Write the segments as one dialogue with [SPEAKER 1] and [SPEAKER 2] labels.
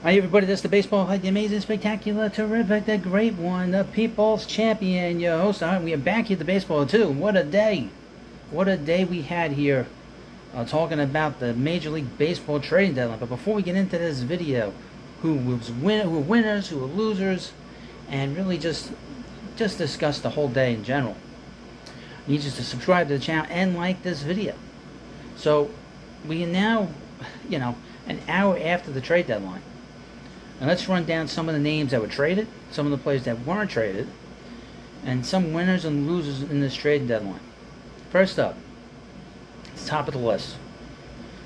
[SPEAKER 1] Hi everybody, this is the baseball the amazing, spectacular, terrific, the great one, the people's champion, your host. We are back here at the baseball too. What a day! What a day we had here, talking about the Major League Baseball trading deadline. But before we get into this video, who were winners, who were losers, and really just discuss the whole day in general. I need you to subscribe to the channel and like this video. So we are now, an hour after the trade deadline. And let's run down some of the names that were traded, some of the players that weren't traded, and some winners and losers in this trade deadline. First up, it's top of the list.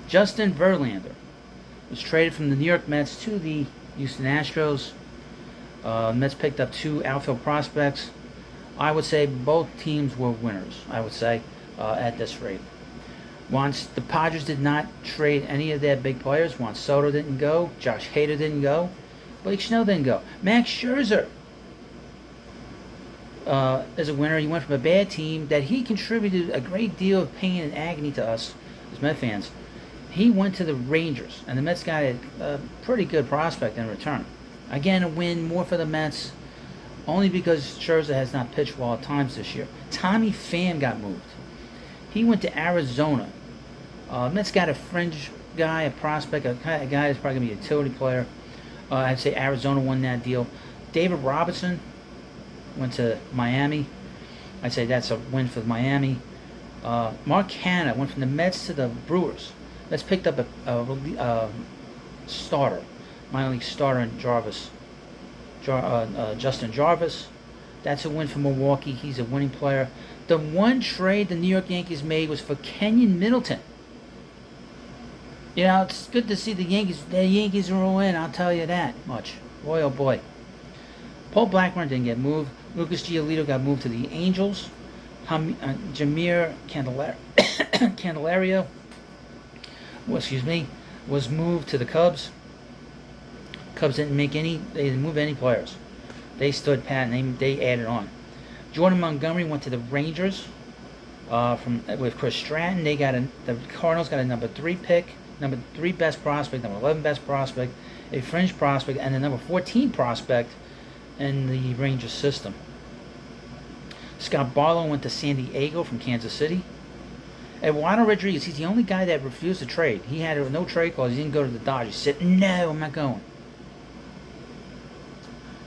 [SPEAKER 1] Justin Verlander was traded from the New York Mets to the Houston Astros. Mets picked up 2 outfield prospects. I would say both teams were winners, at this rate. Once the Padres did not trade any of their big players. Juan Soto didn't go. Josh Hader didn't go. Blake Snell didn't go. Max Scherzer is a winner. He went from a bad team that he contributed a great deal of pain and agony to us as Met fans. He went to the Rangers, and the Mets got a pretty good prospect in return. Again, a win, more for the Mets, only because Scherzer has not pitched well at times this year. Tommy Pham got moved. He went to Arizona. Mets got a fringe guy, a prospect, a guy that's probably going to be a utility player. I'd say Arizona won that deal. David Robinson went to Miami. I'd say that's a win for Miami. Mark Hanna went from the Mets to the Brewers. Mets picked up a starter, minor league starter in Justin Jarvis. That's a win for Milwaukee. He's a winning player. The one trade the New York Yankees made was for Kenyon Middleton. It's good to see the Yankees. The Yankees are all in, I'll tell you that much. Boy, oh boy. Paul Blackburn didn't get moved. Lucas Giolito got moved to the Angels. Jameer Candelario was moved to the Cubs. Cubs they didn't move any players. They stood pat and they added on. Jordan Montgomery went to the Rangers with Chris Stratton. The Cardinals got a number 3 pick, number 3 best prospect, number 11 best prospect, a fringe prospect, and the number 14 prospect in the Rangers system. Scott Barlow went to San Diego from Kansas City. Eduardo Rodriguez, he's the only guy that refused to trade. He had no trade clause. He didn't go to the Dodgers. He said, "No, I'm not going."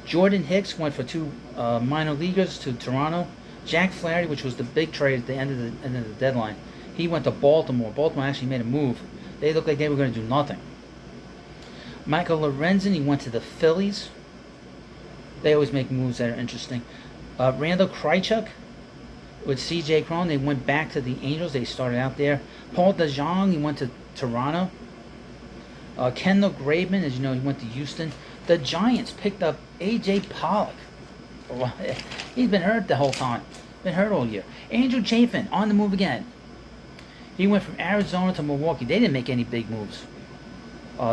[SPEAKER 1] Jordan Hicks went for 2 minor leaguers to Toronto. Jack Flaherty, which was the big trade at the end of the deadline, he went to Baltimore. Baltimore actually made a move. They looked like they were going to do nothing. Michael Lorenzen, he went to the Phillies. They always make moves that are interesting. Randall Krychuk with C.J. Cron, they went back to the Angels. They started out there. Paul DeJong, he went to Toronto. Kendall Graveman, as you know, he went to Houston. The Giants picked up A.J. Pollock. He's been hurt the whole time. Been hurt all year. Andrew Chafin on the move again. He went from Arizona to Milwaukee. They didn't make any big moves.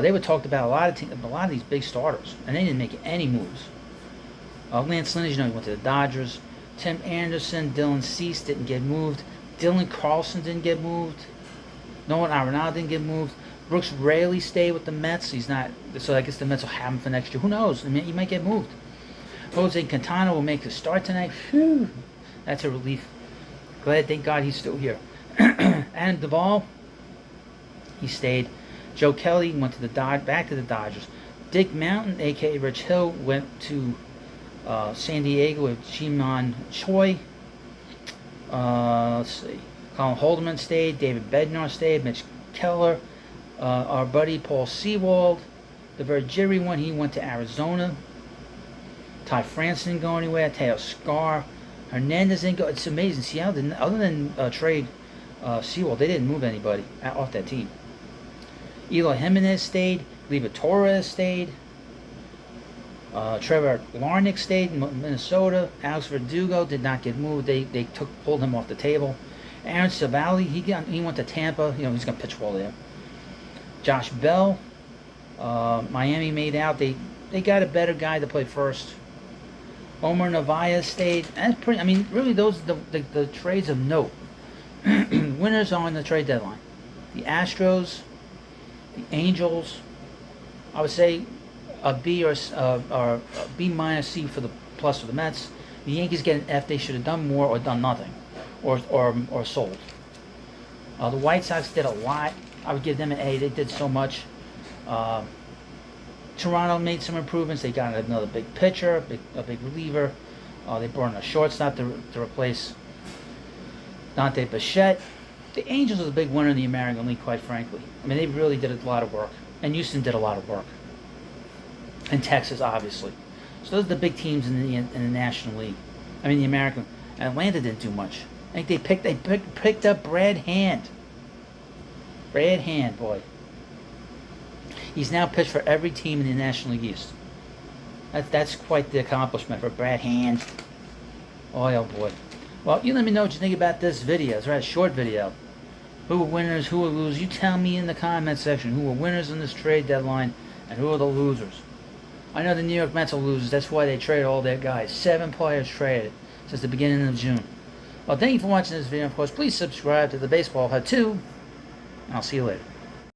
[SPEAKER 1] They were talked about a lot of these big starters, and they didn't make any moves. Lance Lynn, he went to the Dodgers. Tim Anderson, Dylan Cease didn't get moved. Dylan Carlson didn't get moved. Nolan Arenado didn't get moved. Brooks Raley stayed with the Mets. He's not, so I guess the Mets will have him for next year. Who knows? He might get moved. Jose Quintana will make the start tonight. Phew, that's a relief. Thank God he's still here. Adam Duvall, he stayed. Joe Kelly went to back to the Dodgers. Dick Mountain, a.k.a. Rich Hill, went to San Diego with Ji-Man Choi. Let's see. Colin Holderman stayed. David Bednar stayed. Mitch Keller. Our buddy Paul Sewald, the Vergiri one, he went to Arizona. Ty France didn't go anywhere. Teo Scar. Hernandez didn't go. It's amazing. Seattle didn't, other than trade Sewald, they didn't move anybody off that team. Eloy Jimenez stayed. Leva Torres stayed. Trevor Larnach stayed in Minnesota. Alex Verdugo did not get moved. They pulled him off the table. Aaron Savali, he went to Tampa. He's going to pitch well there. Josh Bell, Miami made out. They got a better guy to play first. Omar Narvaez stayed. That's pretty. Really, those are the trades of note. Winners on the trade deadline: the Astros, the Angels. I would say a B or a B minus C for the plus for the Mets. The Yankees get an F. They should have done more or done nothing, or sold. The White Sox did a lot. I would give them an A. They did so much. Toronto made some improvements. They got another big pitcher, a big reliever. They brought in a shortstop to replace Dante Bichette. The Angels are the big winner in the American League, quite frankly. I mean, they really did a lot of work. And Houston did a lot of work. And Texas, obviously. So those are the big teams in the National League. I mean, the American. Atlanta didn't do much. I think they picked up Brad Hand. Brad Hand, boy. He's now pitched for every team in the National League East. That's quite the accomplishment for Brad Hand. Oh boy. Well, you let me know what you think about this video. It's a rather short video. Who are winners, who are losers? You tell me in the comment section who are winners in this trade deadline and who are the losers. I know the New York Mets are losers. That's why they traded all their guys. 7 players traded since the beginning of June. Well, thank you for watching this video. Of course, please subscribe to the Baseball Hut 2. And I'll see you later.